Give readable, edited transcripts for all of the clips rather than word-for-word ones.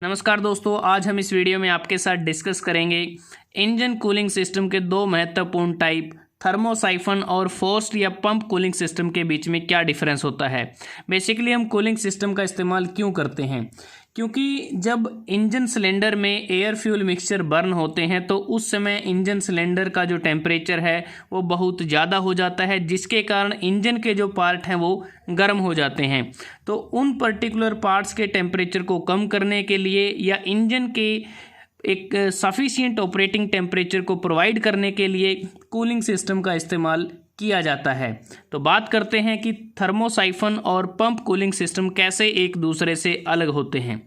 नमस्कार दोस्तों, आज हम इस वीडियो में आपके साथ डिस्कस करेंगे इंजन कूलिंग सिस्टम के दो महत्वपूर्ण टाइप थर्मोसाइफन और फोर्स्ड या पंप कूलिंग सिस्टम के बीच में क्या डिफरेंस होता है। बेसिकली हम कूलिंग सिस्टम का इस्तेमाल क्यों करते हैं, क्योंकि जब इंजन सिलेंडर में एयर फ्यूल मिक्सचर बर्न होते हैं तो उस समय इंजन सिलेंडर का जो टेम्परेचर है वो बहुत ज़्यादा हो जाता है, जिसके कारण इंजन के जो पार्ट हैं वो गर्म हो जाते हैं। तो उन पर्टिकुलर पार्ट्स के टेम्परेचर को कम करने के लिए या इंजन के एक सफिशिएंट ऑपरेटिंग टेम्परेचर को प्रोवाइड करने के लिए कूलिंग सिस्टम का इस्तेमाल किया जाता है। तो बात करते हैं कि थर्मोसाइफन और पंप कूलिंग सिस्टम कैसे एक दूसरे से अलग होते हैं।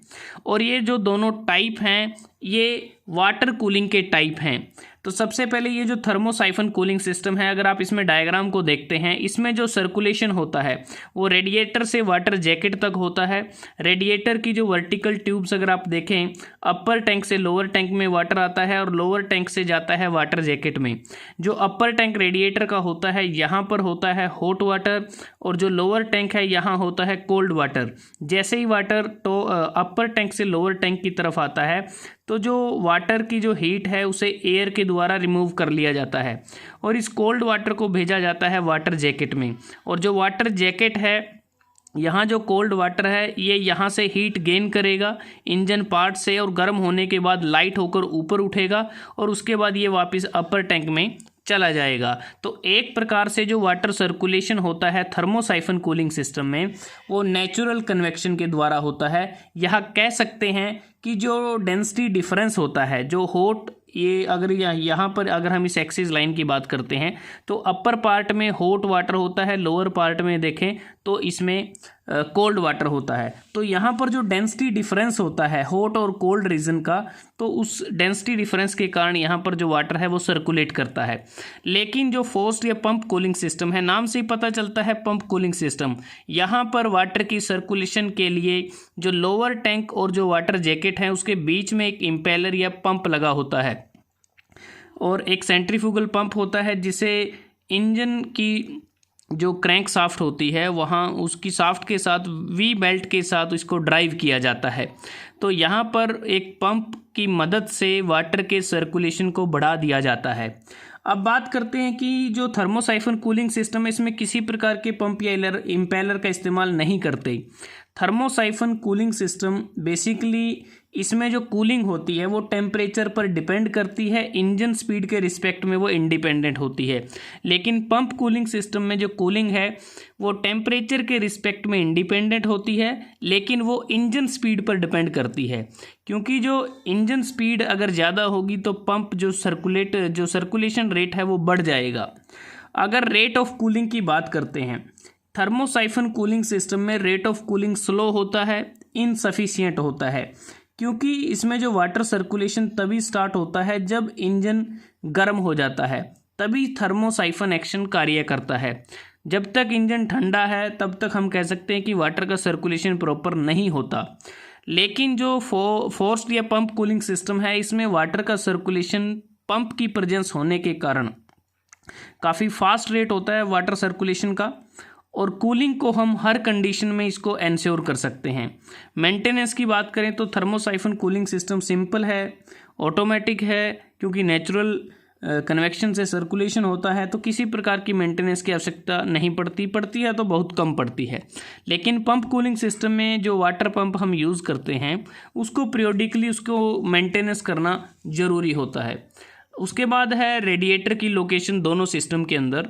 और ये जो दोनों टाइप हैं ये वाटर कूलिंग के टाइप हैं। तो सबसे पहले ये जो थर्मोसाइफन कूलिंग सिस्टम है, अगर आप इसमें डायग्राम को देखते हैं, इसमें जो सर्कुलेशन होता है वो रेडिएटर से वाटर जैकेट तक होता है। रेडिएटर की जो वर्टिकल ट्यूब्स अगर आप देखें, अपर टैंक से लोअर टैंक में वाटर आता है और लोअर टैंक से जाता है वाटर जैकेट में। जो अपर टैंक रेडिएटर का होता है यहाँ पर होता है हॉट वाटर और जो लोअर टैंक है यहाँ होता है कोल्ड वाटर। जैसे ही वाटर तो अपर टैंक से लोअर टैंक की तरफ आता है तो जो वाटर की जो हीट है उसे एयर के द्वारा रिमूव कर लिया जाता है और इस कोल्ड वाटर को भेजा जाता है वाटर जैकेट में। और जो वाटर जैकेट है, यहाँ जो कोल्ड वाटर है ये यहाँ से हीट गेन करेगा इंजन पार्ट से और गर्म होने के बाद लाइट होकर ऊपर उठेगा और उसके बाद ये वापस अपर टैंक में चला जाएगा। तो एक प्रकार से जो वाटर सर्कुलेशन होता है थर्मोसाइफन कूलिंग सिस्टम में वो नेचुरल कन्वेक्शन के द्वारा होता है। यह कह सकते हैं कि जो डेंसिटी डिफरेंस होता है, जो हॉट ये अगर यहाँ पर अगर हम इस एक्सिस लाइन की बात करते हैं तो अपर पार्ट में हॉट वाटर होता है, लोअर पार्ट में देखें तो इसमें कोल्ड वाटर होता है। तो यहाँ पर जो डेंसिटी डिफरेंस होता है हॉट और कोल्ड रीजन का, तो उस डेंसिटी डिफरेंस के कारण यहाँ पर जो वाटर है वो सर्कुलेट करता है। लेकिन जो फोर्स्ड या पंप कूलिंग सिस्टम है, नाम से ही पता चलता है पंप कूलिंग सिस्टम, यहाँ पर वाटर की सर्कुलेशन के लिए जो लोअर टैंक और जो वाटर जैकेट है उसके बीच में एक इम्पेलर या पंप लगा होता है और एक सेंट्रीफ्यूगल पंप होता है जिसे इंजन की जो क्रैंक शाफ्ट होती है वहाँ उसकी शाफ्ट के साथ वी बेल्ट के साथ इसको ड्राइव किया जाता है। तो यहाँ पर एक पंप की मदद से वाटर के सर्कुलेशन को बढ़ा दिया जाता है। अब बात करते हैं कि जो थर्मोसाइफन कूलिंग सिस्टम है इसमें किसी प्रकार के पंप या इम्पेलर का इस्तेमाल नहीं करते। थर्मोसाइफन कूलिंग सिस्टम बेसिकली इसमें जो कूलिंग होती है वो टेम्परेचर पर डिपेंड करती है, इंजन स्पीड के रिस्पेक्ट में वो इंडिपेंडेंट होती है। लेकिन पंप कूलिंग सिस्टम में जो कूलिंग है वो टेम्परेचर के रिस्पेक्ट में इंडिपेंडेंट होती है, लेकिन वो इंजन स्पीड पर डिपेंड करती है। क्योंकि जो इंजन स्पीड अगर ज़्यादा होगी तो पंप जो सर्कुलेशन रेट है वो बढ़ जाएगा। अगर रेट ऑफ कूलिंग की बात करते हैं, थर्मोसाइफन कूलिंग सिस्टम में रेट ऑफ कूलिंग स्लो होता है, इनसफिशिएंट होता है, क्योंकि इसमें जो वाटर सर्कुलेशन तभी स्टार्ट होता है जब इंजन गर्म हो जाता है, तभी थर्मोसाइफन एक्शन कार्य करता है। जब तक इंजन ठंडा है तब तक हम कह सकते हैं कि वाटर का सर्कुलेशन प्रॉपर नहीं होता। लेकिन जो फोर्स्ड या पंप कूलिंग सिस्टम है इसमें वाटर का सर्कुलेशन पंप की प्रेजेंस होने के कारण काफ़ी फास्ट रेट होता है वाटर सर्कुलेशन का और कूलिंग को हम हर कंडीशन में इसको एंश्योर कर सकते हैं। मेंटेनेंस की बात करें तो थर्मोसाइफन कूलिंग सिस्टम सिंपल है, ऑटोमेटिक है, क्योंकि नेचुरल कन्वेक्शन से सर्कुलेशन होता है तो किसी प्रकार की मेंटेनेंस की आवश्यकता नहीं पड़ती है तो बहुत कम पड़ती है। लेकिन पंप कूलिंग सिस्टम में जो वाटर पंप हम यूज़ करते हैं उसको पीरियोडिकली उसको मेंटेनेंस करना ज़रूरी होता है। उसके बाद है रेडिएटर की लोकेशन दोनों सिस्टम के अंदर।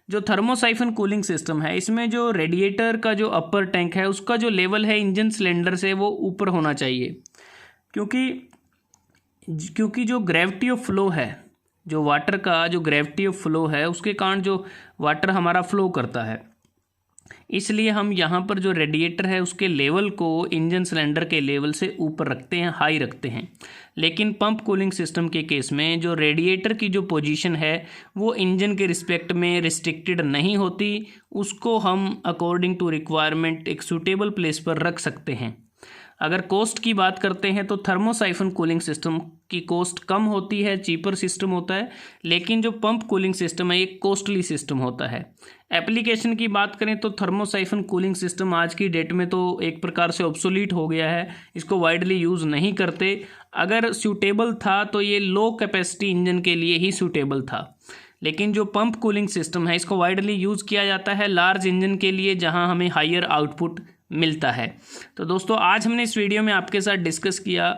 जो थर्मोसाइफन कूलिंग सिस्टम है इसमें जो रेडिएटर का जो अपर टैंक है उसका जो लेवल है इंजन सिलेंडर से वो ऊपर होना चाहिए, क्योंकि जो ग्रेविटी ऑफ फ्लो है, जो वाटर का जो ग्रेविटी ऑफ फ्लो है उसके कारण जो वाटर हमारा फ्लो करता है, इसलिए हम यहाँ पर जो रेडिएटर है उसके लेवल को इंजन सिलेंडर के लेवल से ऊपर रखते हैं, हाई रखते हैं। लेकिन पंप कूलिंग सिस्टम के केस में जो रेडिएटर की जो पोजीशन है वो इंजन के रिस्पेक्ट में रिस्ट्रिक्टेड नहीं होती, उसको हम अकॉर्डिंग टू रिक्वायरमेंट एक सूटेबल प्लेस पर रख सकते हैं। अगर कॉस्ट की बात करते हैं तो थर्मोसाइफन कूलिंग सिस्टम की कॉस्ट कम होती है, चीपर सिस्टम होता है, लेकिन जो पंप कूलिंग सिस्टम है ये कॉस्टली सिस्टम होता है। एप्लीकेशन की बात करें तो थर्मोसाइफन कूलिंग सिस्टम आज की डेट में तो एक प्रकार से ऑब्सोलीट हो गया है, इसको वाइडली यूज़ नहीं करते। अगर सूटेबल था तो ये लो कैपेसिटी इंजन के लिए ही सूटेबल था, लेकिन जो पंप कूलिंग सिस्टम है इसको वाइडली यूज़ किया जाता है लार्ज इंजन के लिए, जहां हमें हायर आउटपुट मिलता है। तो दोस्तों आज हमने इस वीडियो में आपके साथ डिस्कस किया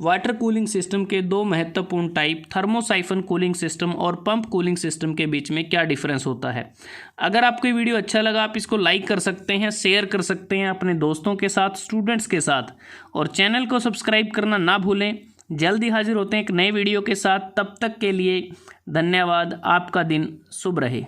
वाटर कूलिंग सिस्टम के दो महत्वपूर्ण टाइप, थर्मोसाइफन कूलिंग सिस्टम और पंप कूलिंग सिस्टम के बीच में क्या डिफरेंस होता है। अगर आपको ये वीडियो अच्छा लगा आप इसको लाइक कर सकते हैं, शेयर कर सकते हैं अपने दोस्तों के साथ, स्टूडेंट्स के साथ, और चैनल को सब्सक्राइब करना ना भूलें। जल्दी हाजिर होते हैं एक नए वीडियो के साथ, तब तक के लिए धन्यवाद। आपका दिन शुभ रहे।